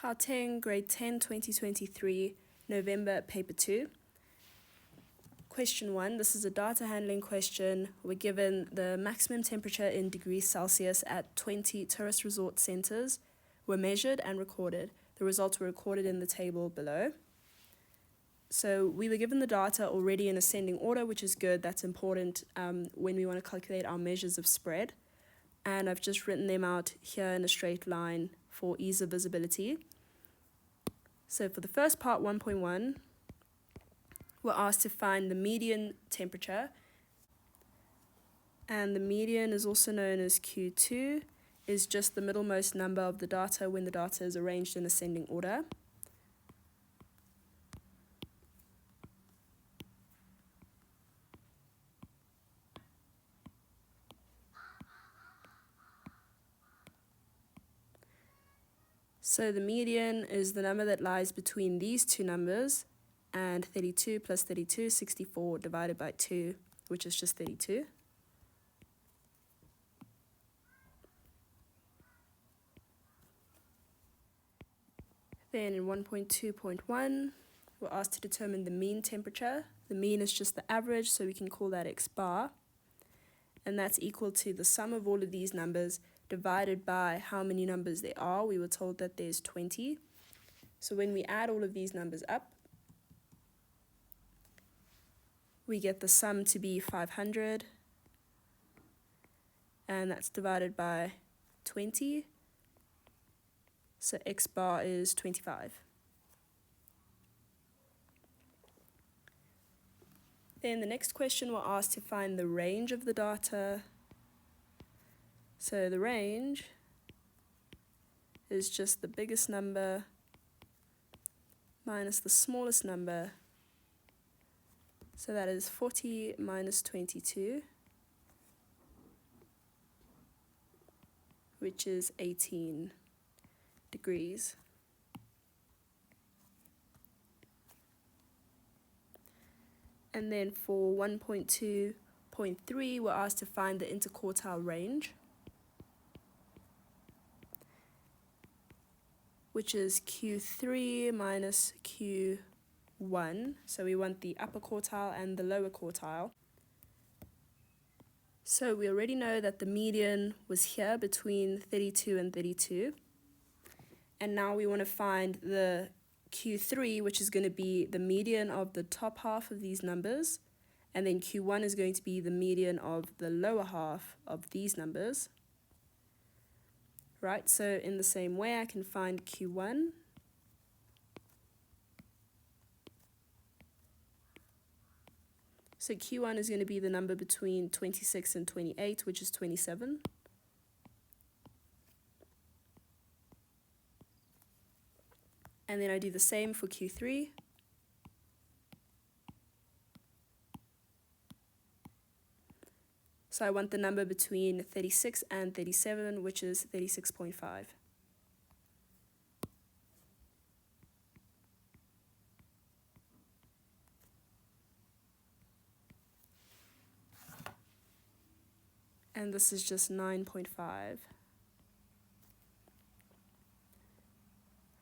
Gauteng, Grade 10, 2023, November, Paper 2. Question 1, this is a data handling question. We're given the maximum temperature in degrees Celsius at 20 tourist resort centers were measured and recorded. The results were recorded in the table below. So we were given the data already in ascending order, which is good. That's important when we want to calculate our measures of spread. And I've just written them out here in a straight line for ease of visibility. So for the first part, 1.1, we're asked to find the median temperature. And the median is also known as Q2, is just the middlemost number of the data when the data is arranged in ascending order. So the median is the number that lies between these two numbers, and 32 plus 32, 64 divided by 2, which is just 32. Then in 1.2.1, we're asked to determine the mean temperature. The mean is just the average, so we can call that x bar. And that's equal to the sum of all of these numbers divided by how many numbers there are. We were told that there's 20. So when we add all of these numbers up, we get the sum to be 500, and that's divided by 20. So x bar is 25. Then the next question, we're asked to find the range of the data. So the range is just the biggest number minus the smallest number. So that is 40 minus 22, which is 18 degrees. And then for 1.2.3, we're asked to find the interquartile range, which is Q3 minus Q1. So we want the upper quartile and the lower quartile. So we already know that the median was here between 32 and 32. And now we want to find the Q3, which is going to be the median of the top half of these numbers. And then Q1 is going to be the median of the lower half of these numbers. Right, so in the same way, I can find Q1. So Q1 is going to be the number between 26 and 28, which is 27. And then I do the same for Q3. So I want the number between 36 and 37, which is 36.5. And this is just 9.5.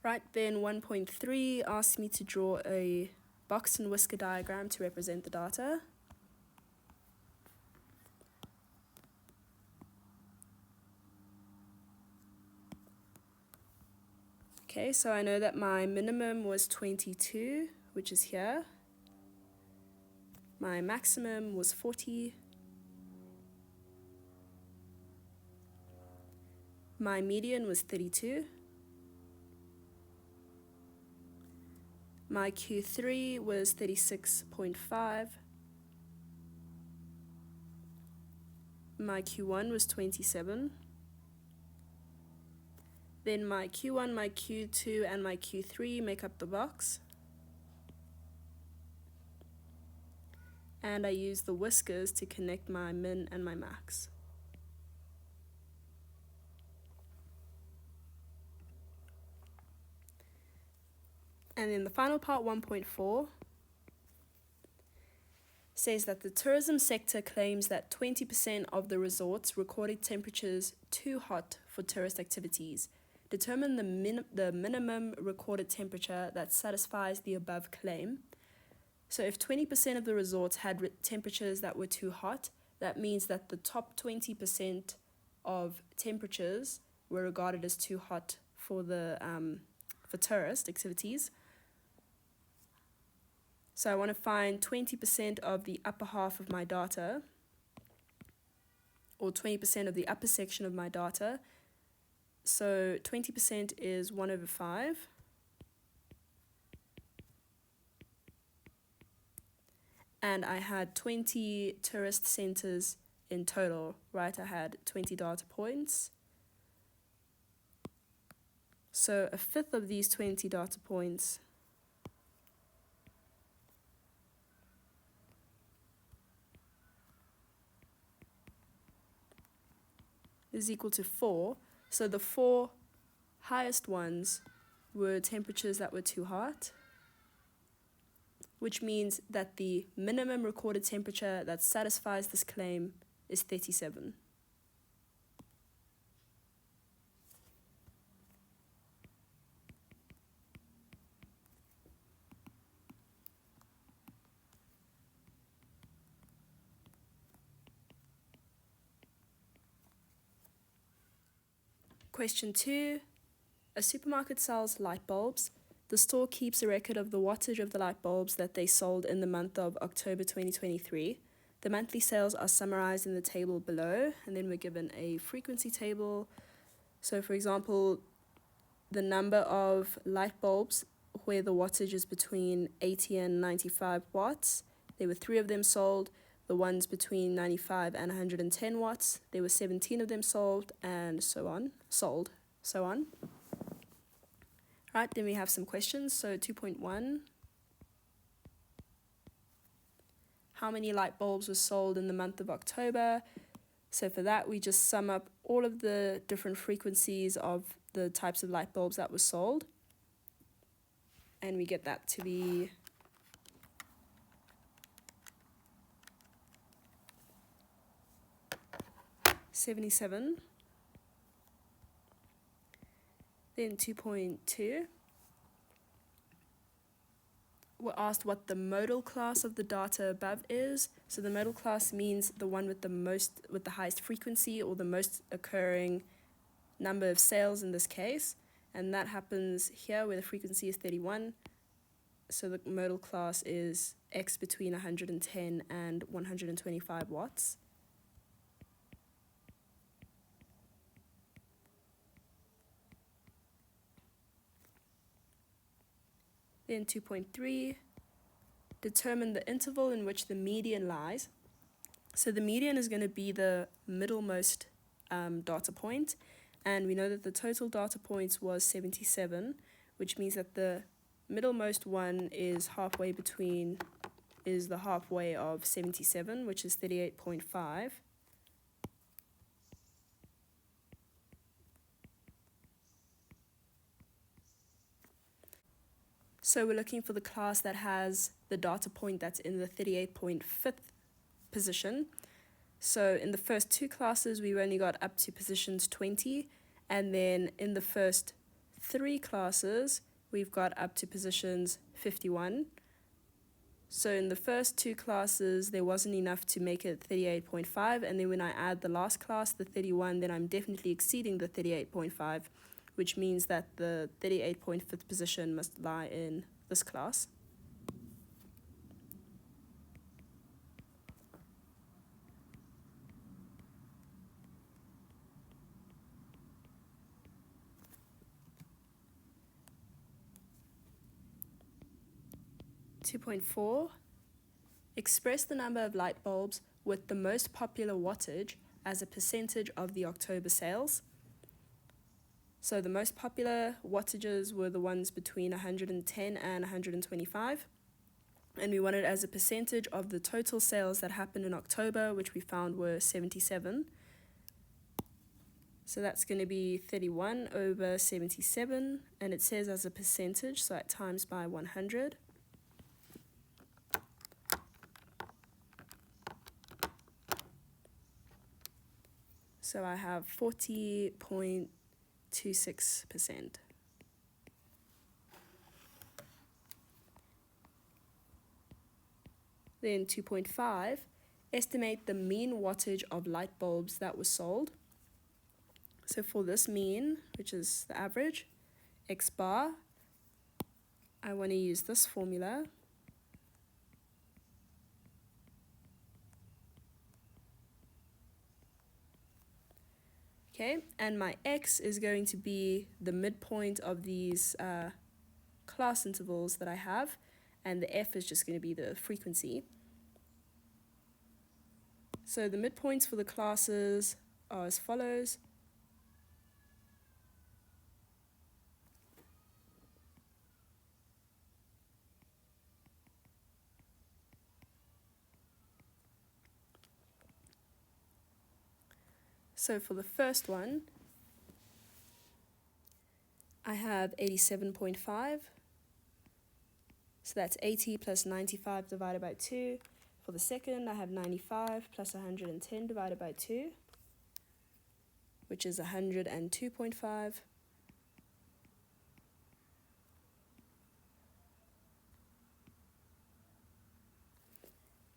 Right, then 1.3 asks me to draw a box and whisker diagram to represent the data. Okay, so I know that my minimum was 22, which is here. My maximum was 40. My median was 32. My Q3 was 36.5. My Q1 was 27. Then my Q1, my Q2, and my Q3 make up the box. And I use the whiskers to connect my min and my max. And then the final part, 1.4, says that the tourism sector claims that 20% of the resorts recorded temperatures too hot for tourist activities. Determine the minimum recorded temperature that satisfies the above claim. So if 20% of the resorts had temperatures that were too hot, that means that the top 20% of temperatures were regarded as too hot for tourist activities. So I want to find 20% of the upper half of my data, or 20% of the upper section of my data. So 20% is 1/5. And I had 20 tourist centers in total, right? I had 20 data points. So 1/5 of these 20 data points is equal to 4. So the 4 highest ones were temperatures that were too hot, which means that the minimum recorded temperature that satisfies this claim is 37. Question 2. A supermarket sells light bulbs. The store keeps a record of the wattage of the light bulbs that they sold in the month of October 2023. The monthly sales are summarized in the table below, and then we're given a frequency table. So for example, the number of light bulbs where the wattage is between 80 and 95 watts. There were 3 of them sold. The ones between 95 and 110 watts, there were 17 of them sold, and so on. Right, then we have some questions. So 2.1. How many light bulbs were sold in the month of October? So for that, we just sum up all of the different frequencies of the types of light bulbs that were sold. And we get that to be 77. Then 2.2. We're asked what the modal class of the data above is. So the modal class means the one with the highest frequency, or the most occurring number of sales in this case. And that happens here where the frequency is 31. So the modal class is X between 110 and 125 watts. Then 2.3, determine the interval in which the median lies. So the median is going to be the middlemost data point, and we know that the total data points was 77, which means that the middlemost one is the halfway of 77, which is 38.5. So we're looking for the class that has the data point that's in the 38.5th position. So in the first 2 classes, we've only got up to positions 20. And then in the first 3 classes, we've got up to positions 51. So in the first 2 classes, there wasn't enough to make it 38.5. And then when I add the last class, the 31, then I'm definitely exceeding the 38.5. Which means that the 38.5th position must lie in this class. (2.4) Express the number of light bulbs with the most popular wattage as a percentage of the October sales. So the most popular wattages were the ones between 110 and 125. And we want it as a percentage of the total sales that happened in October, which we found were 77. So that's going to be 31 over 77. And it says as a percentage, so that times by 100. So I have 40.2 0.26%. Then 2.5, estimate the mean wattage of light bulbs that were sold. So for this mean, which is the average, X bar, I want to use this formula. Okay, and my X is going to be the midpoint of these class intervals that I have, and the F is just going to be the frequency. So the midpoints for the classes are as follows. So for the first one, I have 87.5. So that's 80 plus 95 divided by 2. For the second, I have 95 plus 110 divided by 2, which is 102.5.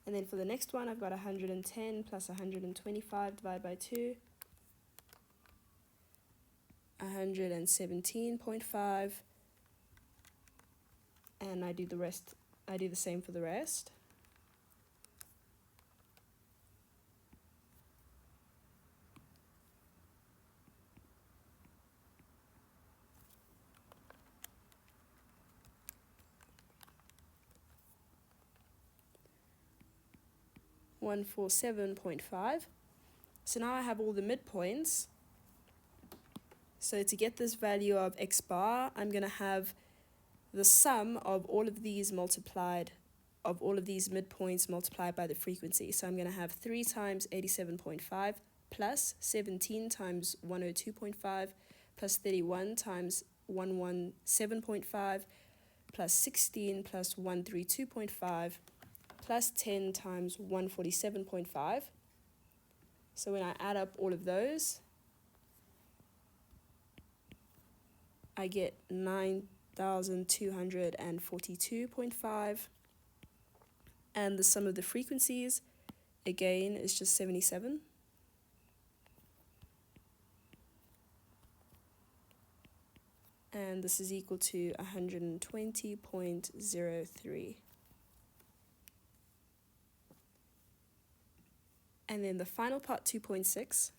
And then for the next one, I've got 110 plus 125 divided by 2, 117.5, and I do the same for the rest. $147.5. So now I have all the midpoints. So to get this value of X bar, I'm going to have the sum of all of these midpoints multiplied by the frequency. So I'm going to have 3 times 87.5 plus 17 times 102.5 plus 31 times 117.5 plus 16 plus 132.5 plus 10 times 147.5. So when I add up all of those, I get 9,242.5. And the sum of the frequencies, again, is just 77. And this is equal to 120.03. And then the final part, 2.6,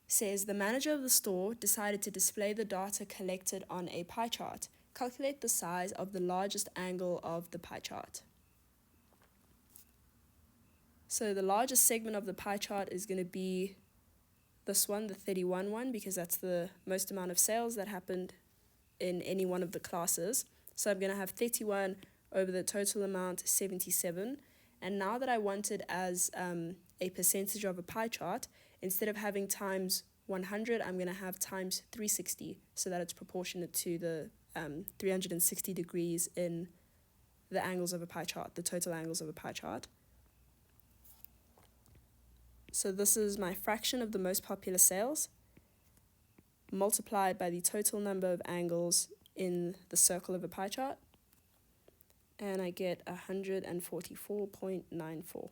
says the manager of the store decided to display the data collected on a pie chart. Calculate the size of the largest angle of the pie chart. So the largest segment of the pie chart is going to be this one, the 31 one, because that's the most amount of sales that happened in any one of the classes. So I'm going to have 31 over the total amount, 77. And now that I want it as a percentage of a pie chart, instead of having times 100, I'm going to have times 360, so that it's proportionate to the 360 degrees in the angles of a pie chart, the total angles of a pie chart. So this is my fraction of the most popular sales multiplied by the total number of angles in the circle of a pie chart, and I get 144.94.